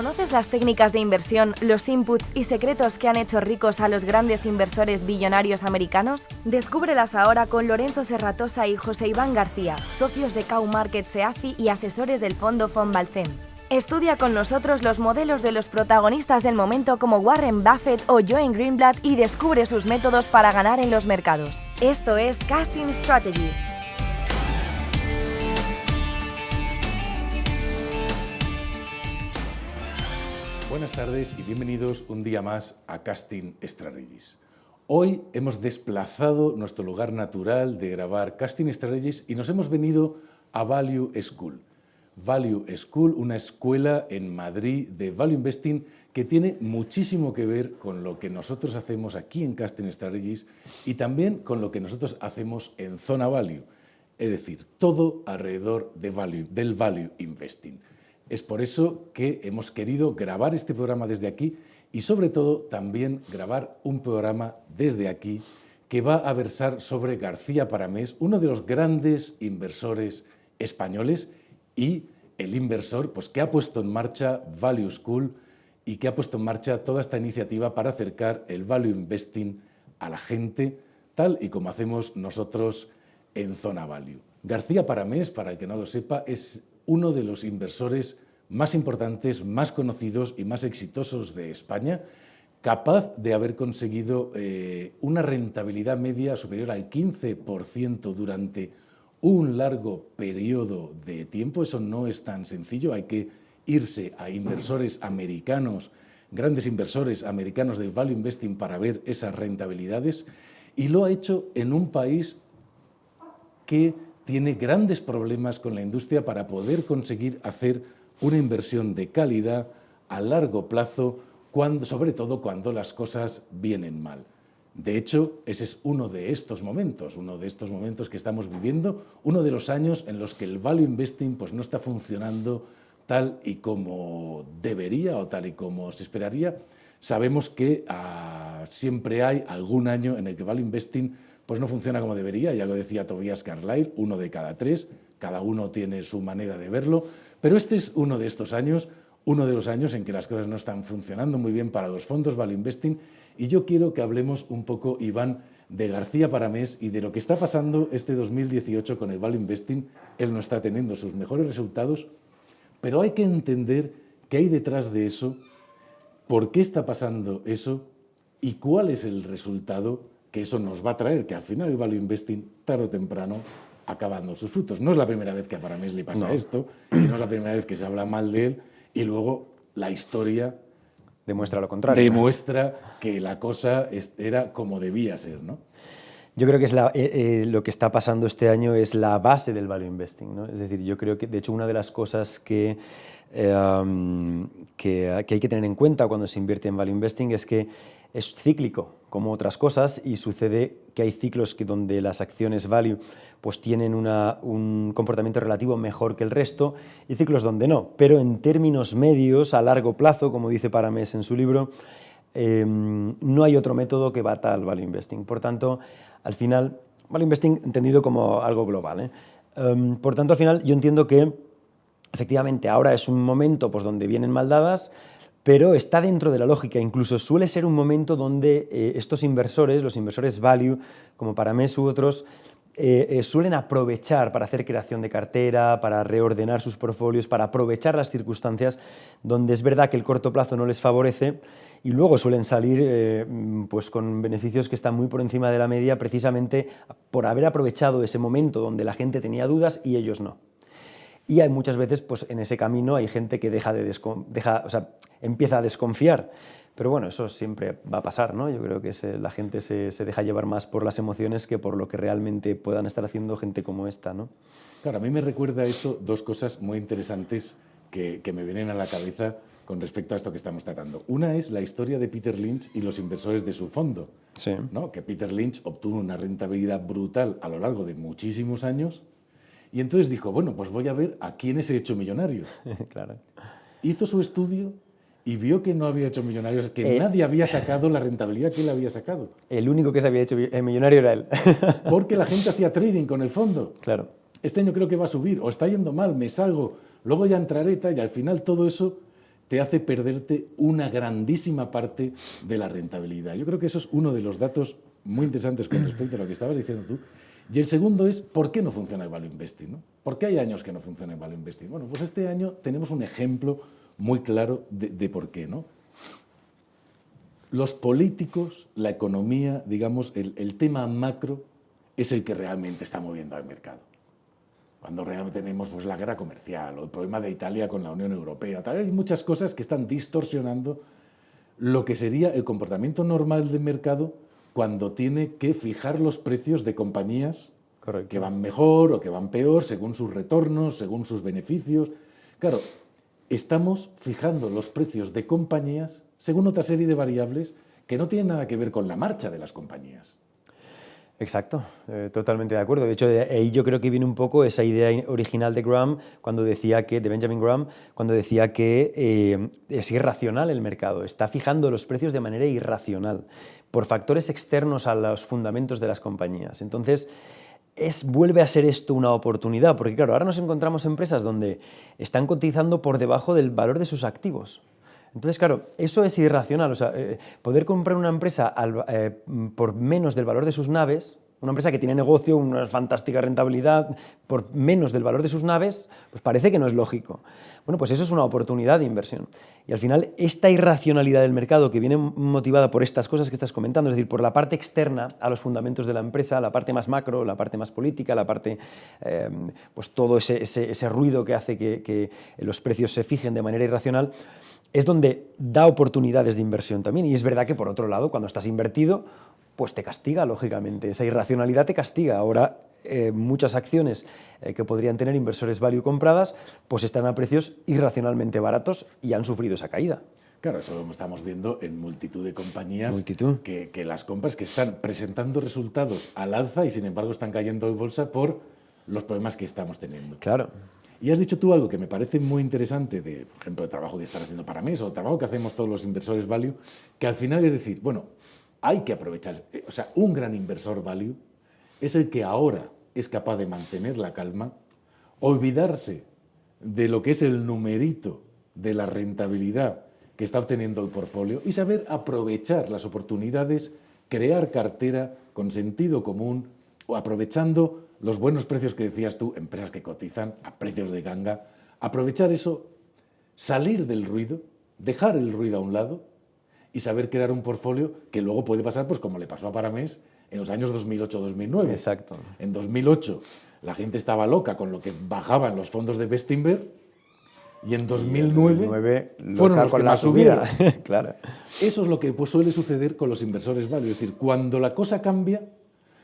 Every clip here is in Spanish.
¿Conoces las técnicas de inversión, los inputs y secretos que han hecho ricos a los grandes inversores billonarios americanos? Descúbrelas ahora con Lorenzo Serratosa y José Iván García, socios de Cow Markets EAFI y asesores del fondo Fonbalcem. Estudia con nosotros los modelos de los protagonistas del momento como Warren Buffett o Joan Greenblatt y descubre sus métodos para ganar en los mercados. Esto es Casting Strategies. Buenas tardes y bienvenidos un día más a Casting Strategies. Hoy hemos desplazado nuestro lugar natural de grabar Casting Strategies y nos hemos venido a Value School. Value School, una escuela en Madrid de Value Investing que tiene muchísimo que ver con lo que nosotros hacemos aquí en Casting Strategies y también con lo que nosotros hacemos en Zona Value, es decir, todo alrededor del Value Investing. Es por eso que hemos querido grabar este programa desde aquí y sobre todo también grabar un programa desde aquí que va a versar sobre García Paramés, uno de los grandes inversores españoles y el inversor que ha puesto en marcha Value School y que ha puesto en marcha toda esta iniciativa para acercar el Value Investing a la gente, tal y como hacemos nosotros en Zona Value. García Paramés, para el que no lo sepa, es uno de los inversores más importantes, más conocidos y más exitosos de España, capaz de haber conseguido una rentabilidad media superior al 15% durante un largo periodo de tiempo. Eso no es tan sencillo, hay que irse a inversores americanos, grandes inversores americanos de Value Investing para ver esas rentabilidades, y lo ha hecho en un país que tiene grandes problemas con la industria para poder conseguir hacer una inversión de calidad a largo plazo, sobre todo cuando las cosas vienen mal. De hecho, ese es uno de estos momentos que estamos viviendo, uno de los años en los que el Value Investing no está funcionando tal y como debería o tal y como se esperaría. Sabemos que siempre hay algún año en el que Value Investing no funciona como debería, ya lo decía Tobias Carlyle, 1 de cada 3, cada uno tiene su manera de verlo, pero este es uno de estos años, uno de los años en que las cosas no están funcionando muy bien para los fondos Value Investing, y yo quiero que hablemos un poco, Iván, de García Paramés y de lo que está pasando este 2018 con el Value Investing. Él no está teniendo sus mejores resultados, pero hay que entender qué hay detrás de eso, por qué está pasando eso y cuál es el resultado que eso nos va a traer, que al final el Value Investing, tarde o temprano, acaba dando sus frutos. No es la primera vez que a Paramés le pasa esto, y no es la primera vez que se habla mal de él, y luego la historia demuestra lo contrario. Demuestra que la cosa era como debía ser, ¿no? Yo creo que lo que está pasando este año es la base del Value Investing, ¿no? Es decir, yo creo que, de hecho, una de las cosas que hay que tener en cuenta cuando se invierte en Value Investing es que es cíclico, como otras cosas, y sucede que hay ciclos donde las acciones value tienen un comportamiento relativo mejor que el resto y ciclos donde no. Pero en términos medios, a largo plazo, como dice Paramés en su libro, no hay otro método que bata al Value Investing. Por tanto, al final, Value Investing entendido como algo global, por tanto, al final, yo entiendo que efectivamente ahora es un momento donde vienen mal dadas, pero está dentro de la lógica. Incluso suele ser un momento donde estos inversores, los inversores value, como Paramés u otros, suelen aprovechar para hacer creación de cartera, para reordenar sus portfolios, para aprovechar las circunstancias donde es verdad que el corto plazo no les favorece, y luego suelen salir con beneficios que están muy por encima de la media, precisamente por haber aprovechado ese momento donde la gente tenía dudas y ellos no. Y hay muchas veces, en ese camino hay gente que empieza a desconfiar. Pero bueno, eso siempre va a pasar, ¿no? Yo creo que la gente se deja llevar más por las emociones que por lo que realmente puedan estar haciendo gente como esta, ¿no? Claro, a mí me recuerda eso dos cosas muy interesantes que me vienen a la cabeza con respecto a esto que estamos tratando. Una es la historia de Peter Lynch y los inversores de su fondo, sí, ¿no? Que Peter Lynch obtuvo una rentabilidad brutal a lo largo de muchísimos años. Y entonces dijo, bueno, voy a ver a quiénes he hecho millonarios. Claro. Hizo su estudio y vio que no había hecho millonarios, que nadie había sacado la rentabilidad que él había sacado. El único que se había hecho millonario era él. Porque la gente hacía trading con el fondo. Claro. Este año creo que va a subir, o está yendo mal, me salgo, luego ya entraré y al final todo eso te hace perderte una grandísima parte de la rentabilidad. Yo creo que eso es uno de los datos muy interesantes con respecto a lo que estabas diciendo tú. Y el segundo es, ¿por qué no funciona el value investing, ¿no? ¿Por qué hay años que no funciona el value investing? Bueno, pues este año tenemos un ejemplo muy claro de por qué, ¿no? Los políticos, la economía, digamos, el tema macro es el que realmente está moviendo al mercado. Cuando realmente tenemos pues, la guerra comercial o el problema de Italia con la Unión Europea, tal, hay muchas cosas que están distorsionando lo que sería el comportamiento normal del mercado cuando tiene que fijar los precios de compañías que van mejor o que van peor según sus retornos, según sus beneficios. Claro, estamos fijando los precios de compañías según otra serie de variables que no tienen nada que ver con la marcha de las compañías. Exacto, totalmente de acuerdo. De hecho, de ahí yo creo que viene un poco esa idea original de Graham, de Benjamin Graham, cuando decía que es irracional el mercado, está fijando los precios de manera irracional, por factores externos a los fundamentos de las compañías. Entonces, vuelve a ser esto una oportunidad, porque claro, ahora nos encontramos empresas donde están cotizando por debajo del valor de sus activos. Entonces, claro, eso es irracional. O sea, poder comprar una empresa por menos del valor de sus naves, una empresa que tiene negocio, una fantástica rentabilidad, por menos del valor de sus naves, pues parece que no es lógico. Bueno, pues eso es una oportunidad de inversión. Y al final, esta irracionalidad del mercado que viene motivada por estas cosas que estás comentando, es decir, por la parte externa a los fundamentos de la empresa, la parte más macro, la parte más política, la parte, pues todo ese ruido que hace que los precios se fijen de manera irracional, es donde da oportunidades de inversión también. Y es verdad que, por otro lado, cuando estás invertido, pues te castiga, lógicamente. Esa irracionalidad te castiga. Ahora, muchas acciones que podrían tener inversores value compradas, pues están a precios irracionalmente baratos y han sufrido esa caída. Claro, eso lo estamos viendo en multitud de compañías. Multitud. Que las compras que están presentando resultados al alza y, sin embargo, están cayendo en bolsa por los problemas que estamos teniendo. Claro. Y has dicho tú algo que me parece muy interesante, por ejemplo, el trabajo que están haciendo para MES o el trabajo que hacemos todos los inversores value, que al final es decir, bueno, hay que aprovechar. O sea, un gran inversor value es el que ahora es capaz de mantener la calma, olvidarse de lo que es el numerito de la rentabilidad que está obteniendo el portfolio y saber aprovechar las oportunidades, crear cartera con sentido común o aprovechando los buenos precios que decías tú, empresas que cotizan a precios de ganga, aprovechar eso, salir del ruido, dejar el ruido a un lado y saber crear un portfolio que luego puede pasar, pues como le pasó a Paramés en los años 2008-2009. Exacto. En 2008 la gente estaba loca con lo que bajaban los fondos de Bestinver y en 2009 fueron los que más subieron. Claro. Eso es lo que pues, suele suceder con los inversores value. Es decir, cuando la cosa cambia,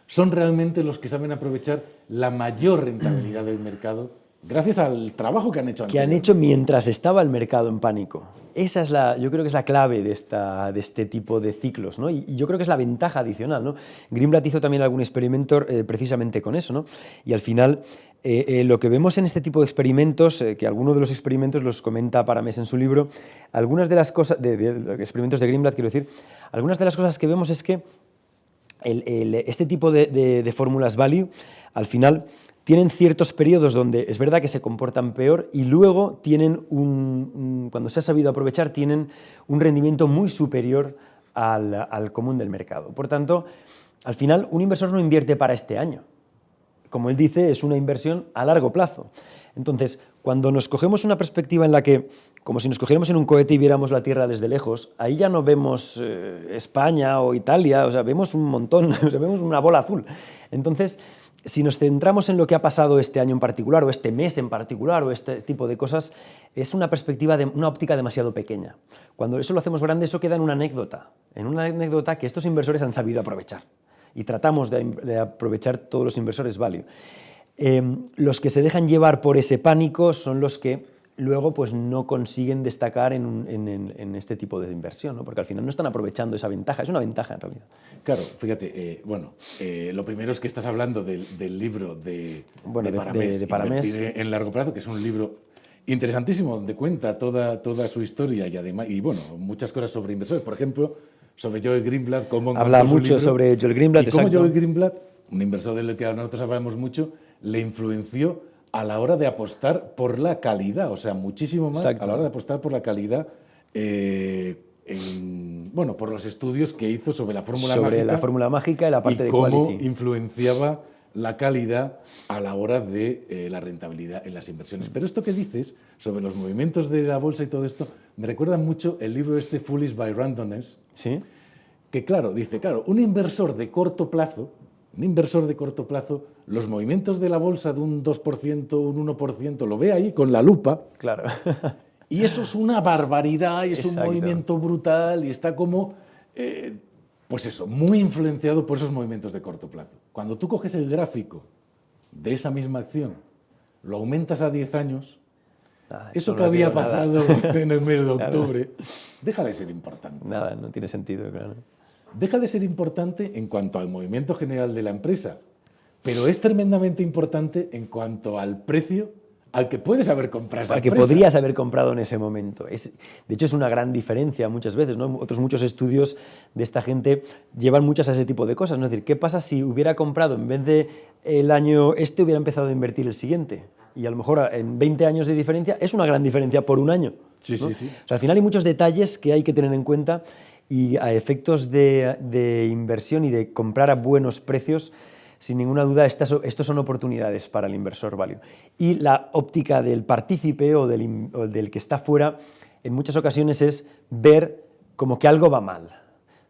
son realmente los que saben aprovechar la mayor rentabilidad del mercado gracias al trabajo que han hecho antes. Que han hecho mientras estaba el mercado en pánico. Esa es yo creo que es la clave de este tipo de ciclos, ¿no? Y yo creo que es la ventaja adicional, ¿no? Greenblatt hizo también algún experimento precisamente con eso, ¿no? Y al final lo que vemos en este tipo de experimentos, que algunos de los experimentos los comenta Paramés en su libro, algunas de las cosas, de experimentos de Greenblatt, quiero decir, algunas de las cosas que vemos es que este tipo de fórmulas value, al final, tienen ciertos periodos donde es verdad que se comportan peor y luego tienen cuando se ha sabido aprovechar, tienen un rendimiento muy superior al común del mercado. Por tanto, al final, un inversor no invierte para este año. Como él dice, es una inversión a largo plazo. Entonces, cuando nos cogemos una perspectiva en la que, como si nos cogiéramos en un cohete y viéramos la Tierra desde lejos, ahí ya no vemos España o Italia, o sea, vemos un montón, o sea, vemos una bola azul. Entonces, si nos centramos en lo que ha pasado este año en particular, o este mes en particular, o este tipo de cosas, es una perspectiva, una óptica demasiado pequeña. Cuando eso lo hacemos grande, eso queda en una anécdota que estos inversores han sabido aprovechar. Y tratamos de aprovechar todos los inversores value. Los que se dejan llevar por ese pánico son los que luego pues, no consiguen destacar en este tipo de inversión, ¿no? Porque al final no están aprovechando esa ventaja, es una ventaja en realidad. Claro, fíjate, lo primero es que estás hablando del libro de Paramés, Invertir en largo plazo, que es un libro interesantísimo, donde cuenta toda su historia y además, muchas cosas sobre inversores, por ejemplo, sobre Joel Greenblatt, cómo habla mucho sobre Joel Greenblatt, y cómo Joel Greenblatt, un inversor del que nosotros hablamos mucho, le influenció a la hora de apostar por la calidad, o sea, muchísimo más Exacto. a la hora de apostar por la calidad, por los estudios que hizo sobre la fórmula mágica. Sobre la fórmula mágica y la parte y de cómo quality. influenciaba la calidad a la hora de la rentabilidad en las inversiones. Pero esto que dices sobre los movimientos de la bolsa y todo esto, me recuerda mucho el libro Foolish by Randomness, ¿Sí? que dice, un inversor de corto plazo, los movimientos de la bolsa de un 2%, un 1%, lo ve ahí con la lupa, Claro. y eso es una barbaridad, y es un Exacto. movimiento brutal, y está como, muy influenciado por esos movimientos de corto plazo. Cuando tú coges el gráfico de esa misma acción, lo aumentas a 10 años, eso no que ha había sido nada. pasado en el mes de Claro. octubre, deja de ser importante. Nada, no tiene sentido, claro. Deja de ser importante en cuanto al movimiento general de la empresa, pero es tremendamente importante en cuanto al precio al que puedes haber comprado esa Al que empresa. podrías haber comprado en ese momento. De hecho, es una gran diferencia muchas veces, ¿no? Otros muchos estudios de esta gente llevan muchas a ese tipo de cosas, ¿no? Es decir, ¿qué pasa si hubiera comprado, en vez de el año hubiera empezado a invertir el siguiente? Y a lo mejor en 20 años de diferencia es una gran diferencia por un año. Sí, ¿no? sí, sí. O sea, al final hay muchos detalles que hay que tener en cuenta y a efectos de inversión y de comprar a buenos precios, sin ninguna duda, estos son oportunidades para el inversor value. Y la óptica del partícipe o del que está fuera, en muchas ocasiones es ver como que algo va mal.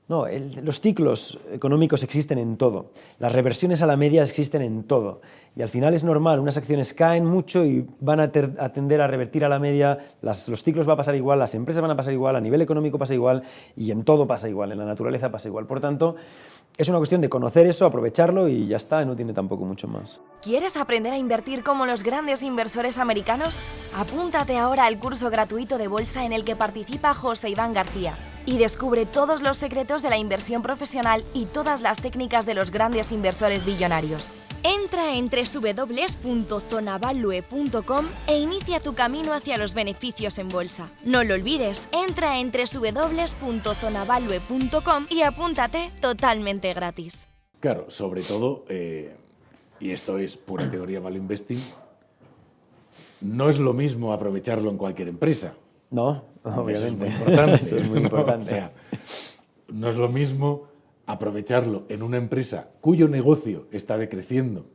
No, los ciclos económicos existen en todo, las reversiones a la media existen en todo, y al final es normal, unas acciones caen mucho y van a tender a revertir a la media, los ciclos van a pasar igual, las empresas van a pasar igual, a nivel económico pasa igual, y en todo pasa igual, en la naturaleza pasa igual. Por tanto, es una cuestión de conocer eso, aprovecharlo y ya está, no tiene tampoco mucho más. ¿Quieres aprender a invertir como los grandes inversores americanos? Apúntate ahora al curso gratuito de bolsa en el que participa José Iván García y descubre todos los secretos de la inversión profesional y todas las técnicas de los grandes inversores billonarios. Entra en www.zonavalue.com e inicia tu camino hacia los beneficios en bolsa. No lo olvides, entra en www.zonavalue.com y apúntate totalmente gratis. Claro, sobre todo, y esto es pura teoría value investing, no es lo mismo aprovecharlo en cualquier empresa. No, obviamente. Eso es muy importante. Eso es muy ¿no? importante. O sea, no es lo mismo aprovecharlo en una empresa cuyo negocio está decreciendo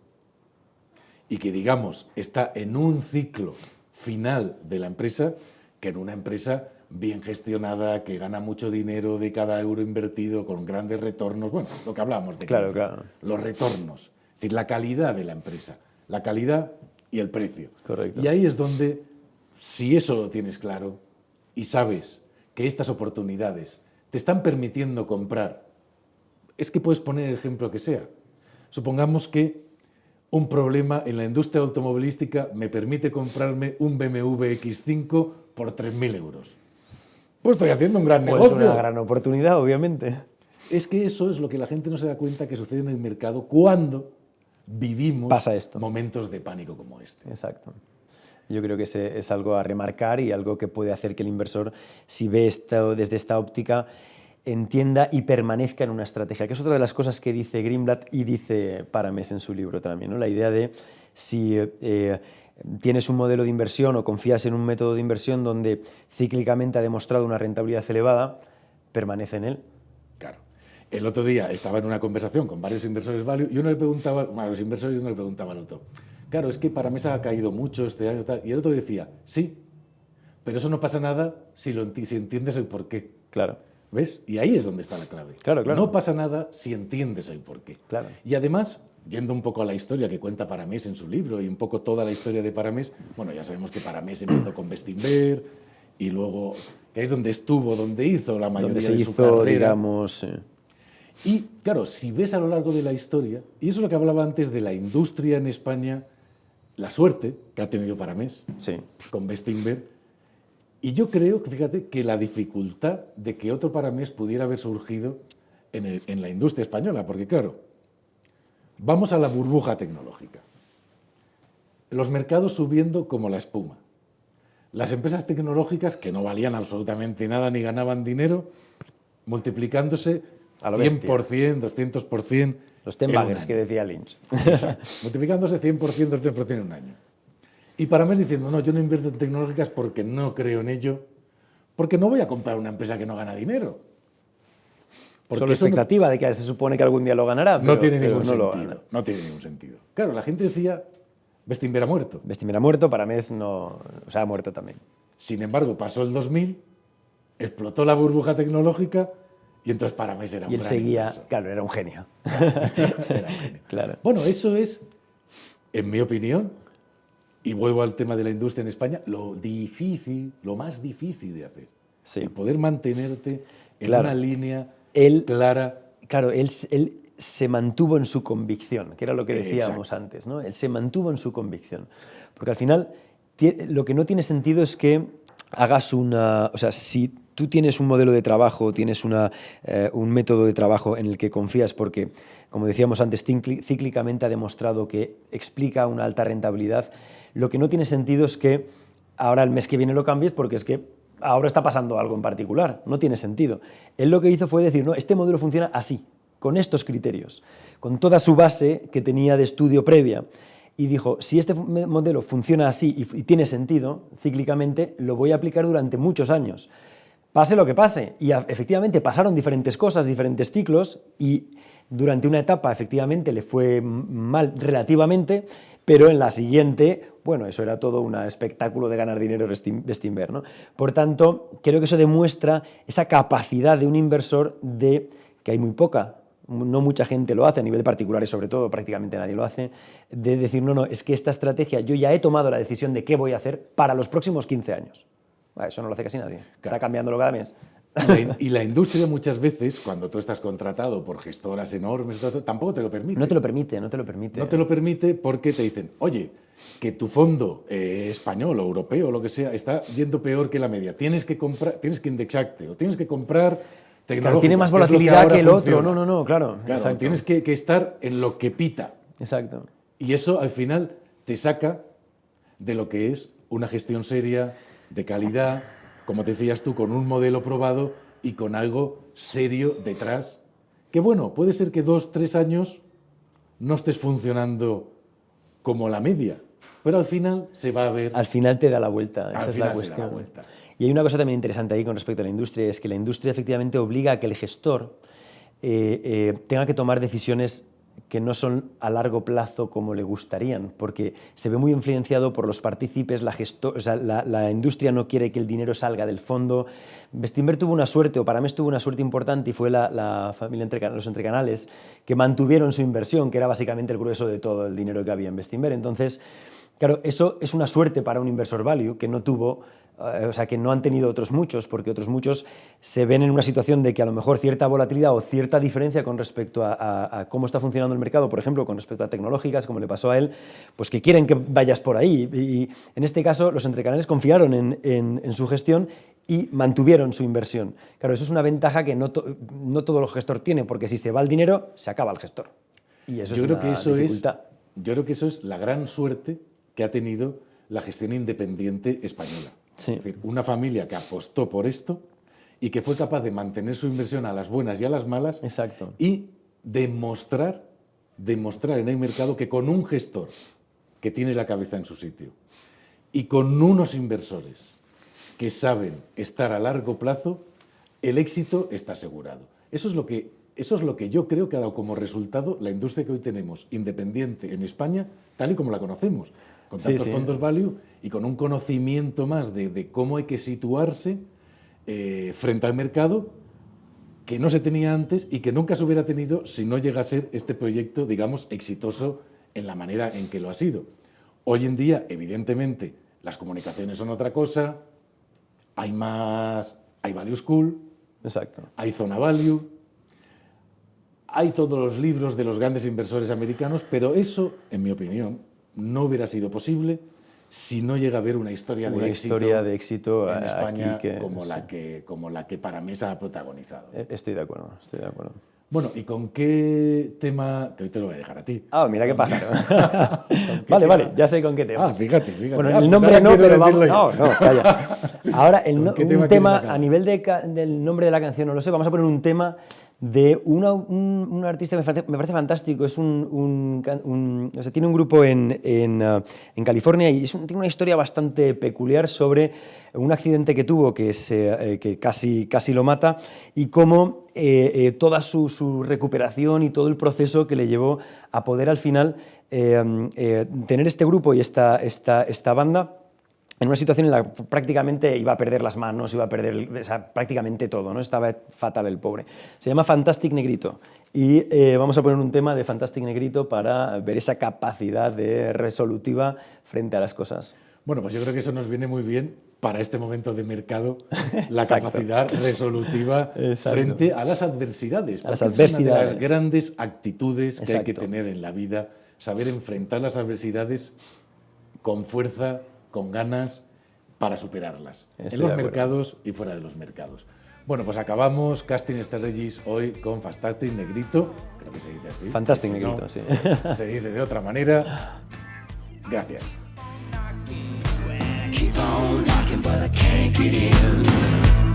y que, digamos, está en un ciclo final de la empresa, que en una empresa bien gestionada, que gana mucho dinero de cada euro invertido, con grandes retornos. Bueno, lo que hablábamos de Claro, claro. los retornos, es decir, la calidad de la empresa, la calidad y el precio. Correcto. Y ahí es donde, si eso lo tienes claro y sabes que estas oportunidades te están permitiendo comprar, es que puedes poner el ejemplo que sea. Supongamos que un problema en la industria automovilística me permite comprarme un BMW X5 por 3.000 euros. Pues estoy haciendo un gran Pues negocio. una gran oportunidad, obviamente. Es que eso es lo que la gente no se da cuenta que sucede en el mercado cuando vivimos Pasa esto. momentos de pánico como este. Exacto. Yo creo que es algo a remarcar y algo que puede hacer que el inversor, si ve esto desde esta óptica, entienda y permanezca en una estrategia, que es otra de las cosas que dice Greenblatt y dice Paramés en su libro también, ¿no? La idea de si tienes un modelo de inversión o confías en un método de inversión donde cíclicamente ha demostrado una rentabilidad elevada, permanece en él. Claro. El otro día estaba en una conversación con varios inversores value y uno le preguntaba, a los inversores uno le preguntaba al otro, claro, es que Paramés ha caído mucho este año tal, y el otro decía, sí, pero eso no pasa nada si entiendes el porqué. Claro. ¿Ves? Y ahí es donde está la clave. Claro, claro. No pasa nada si entiendes el porqué. Claro. Y además, yendo un poco a la historia que cuenta Paramés en su libro y un poco toda la historia de Paramés, bueno, ya sabemos que Paramés empezó con Bestinver y luego, que es donde estuvo, donde hizo la mayoría Donde se de su hizo, carrera. digamos... Y claro, si ves a lo largo de la historia, y eso es lo que hablaba antes de la industria en España, la suerte que ha tenido Paramés Sí. con Bestinver, y yo creo, fíjate, que la dificultad de que otro Paramés pudiera haber surgido en la industria española, porque claro, vamos a la burbuja tecnológica. Los mercados subiendo como la espuma. Las empresas tecnológicas, que no valían absolutamente nada ni ganaban dinero, multiplicándose A lo 100%, 200%. Los en un tenbaggers año. que decía Lynch. Exacto. Multiplicándose 100%, 200% en un año. Y Paramés diciendo, no, yo no invierto en tecnológicas porque no creo en ello, porque no voy a comprar una empresa que no gana dinero. Porque solo expectativa de que se supone que algún día lo ganará, pero no tiene ningún no lo sentido. gana. No tiene ningún sentido. Claro, la gente decía, Bestinver ha muerto. Bestinver ha muerto, Paramés no, o sea, ha muerto también. Sin embargo, pasó el 2000, explotó la burbuja tecnológica y entonces Paramés era un Y él gran seguía, inversor. claro, era un genio. Era un genio. Claro. Bueno, eso es, en mi opinión, y vuelvo al tema de la industria en España, lo más difícil de hacer. Sí. El poder mantenerte en Claro. una línea Él- clara. Claro, él se mantuvo en su convicción, que era lo que decíamos Exacto. antes, ¿no? Él se mantuvo en su convicción. Porque al final, lo que no tiene sentido es que hagas una... O sea, si tú tienes un modelo de trabajo, tienes un método de trabajo en el que confías porque, como decíamos antes, cíclicamente ha demostrado que explica una alta rentabilidad, lo que no tiene sentido es que ahora el mes que viene lo cambies porque es que ahora está pasando algo en particular. No tiene sentido. Él lo que hizo fue decir, no, este modelo funciona así, con estos criterios, con toda su base que tenía de estudio previa. Y dijo, si este modelo funciona así y tiene sentido, cíclicamente, lo voy a aplicar durante muchos años. Pase lo que pase. Y efectivamente pasaron diferentes cosas, diferentes ciclos, y durante una etapa efectivamente le fue mal relativamente, pero en la siguiente, bueno, eso era todo un espectáculo de ganar dinero Bestinver, ¿no? Por tanto, creo que eso demuestra esa capacidad de un inversor de, que hay muy poca, no mucha gente lo hace, a nivel particular y sobre todo prácticamente nadie lo hace, de decir, no, es que esta estrategia, yo ya he tomado la decisión de qué voy a hacer para los próximos 15 años. Eso no lo hace casi nadie. Claro. Está cambiándolo cada mes. Y la industria muchas veces, cuando tú estás contratado por gestoras enormes, tampoco te lo permite. No te lo permite, no te lo permite. No te lo permite porque te dicen, oye, que tu fondo español o europeo o lo que sea está yendo peor que la media. Tienes que indexarte o tienes que comprar tecnológicas. Claro, tiene más que es lo volatilidad ahora que el funciona. otro. No, claro. Claro, Exacto. tienes que estar en lo que pita. Exacto. Y eso al final te saca de lo que es una gestión seria, de calidad, como te decías tú, con un modelo probado y con algo serio detrás. Que bueno, puede ser que 2, 3 años no estés funcionando como la media, pero al final se va a ver. Al final te da la vuelta, Al esa es final la se da cuestión. la vuelta. Y hay una cosa también interesante ahí con respecto a la industria, es que la industria efectivamente obliga a que el gestor tenga que tomar decisiones que no son a largo plazo como le gustarían, porque se ve muy influenciado por los partícipes, la industria no quiere que el dinero salga del fondo. Bestinver tuvo una suerte, o Paramés tuvo una suerte importante, y fue la familia los Entrecanales, que mantuvieron su inversión, que era básicamente el grueso de todo el dinero que había en Bestinver. Entonces, claro, eso es una suerte para un inversor value que no tuvo, que no han tenido otros muchos, porque otros muchos se ven en una situación de que a lo mejor cierta volatilidad o cierta diferencia con respecto a cómo está funcionando el mercado, por ejemplo, con respecto a tecnológicas, como le pasó a él, pues que quieren que vayas por ahí. Y en este caso, los Entrecanales confiaron en su gestión y mantuvieron su inversión. Claro, eso es una ventaja que no todo el gestor tiene, porque si se va el dinero, se acaba el gestor. Y eso es una dificultad. Yo creo que eso es la gran suerte que ha tenido la gestión independiente española. Sí. Es decir, una familia que apostó por esto y que fue capaz de mantener su inversión a las buenas y a las malas. Exacto. Y demostrar en el mercado que con un gestor que tiene la cabeza en su sitio y con unos inversores que saben estar a largo plazo, el éxito está asegurado. Eso es lo que yo creo que ha dado como resultado la industria que hoy tenemos, independiente en España, tal y como la conocemos, con tantos fondos value y con un conocimiento más de cómo hay que situarse frente al mercado que no se tenía antes y que nunca se hubiera tenido si no llega a ser este proyecto, digamos, exitoso en la manera en que lo ha sido. Hoy en día, evidentemente, las comunicaciones son otra cosa, hay Value School, Exacto. hay Zona Value, hay todos los libros de los grandes inversores americanos, pero eso, en mi opinión, no hubiera sido posible si no llega a haber una historia de éxito en España como la que Paramés ha protagonizado. Estoy de acuerdo. Bueno, ¿y con qué tema? Que hoy te lo voy a dejar a ti. Ah, mira qué pájaro. Vale, ya sé con qué tema. Ah, fíjate. Bueno, pues el nombre ahora no, quiero pero vamos. decirlo yo. No, calla. Ahora, ¿Con qué un tema tema quieres sacar? a nivel del nombre de la canción, no lo sé, vamos a poner un tema de un artista que me parece fantástico. Es o sea, tiene un grupo en California y tiene una historia bastante peculiar sobre un accidente que tuvo que casi lo mata y cómo toda su recuperación y todo el proceso que le llevó a poder al final tener este grupo y esta banda en una situación en la que prácticamente iba a perder las manos, iba a perder prácticamente todo, ¿no? Estaba fatal el pobre. Se llama Fantastic Negrito y vamos a poner un tema de Fantastic Negrito para ver esa capacidad resolutiva frente a las cosas. Bueno, pues yo creo que eso nos viene muy bien para este momento de mercado, la capacidad resolutiva frente a las adversidades. Es una de las grandes actitudes que hay que tener en la vida, saber enfrentar las adversidades con fuerza, con ganas, para superarlas, en los mercados y fuera de los mercados. Bueno, pues acabamos Casting Strategies hoy con Fantastic Negrito, creo que se dice así. Fantastic Negrito, sí. Se dice de otra manera. Gracias. Keep on knocking, but I can't get in.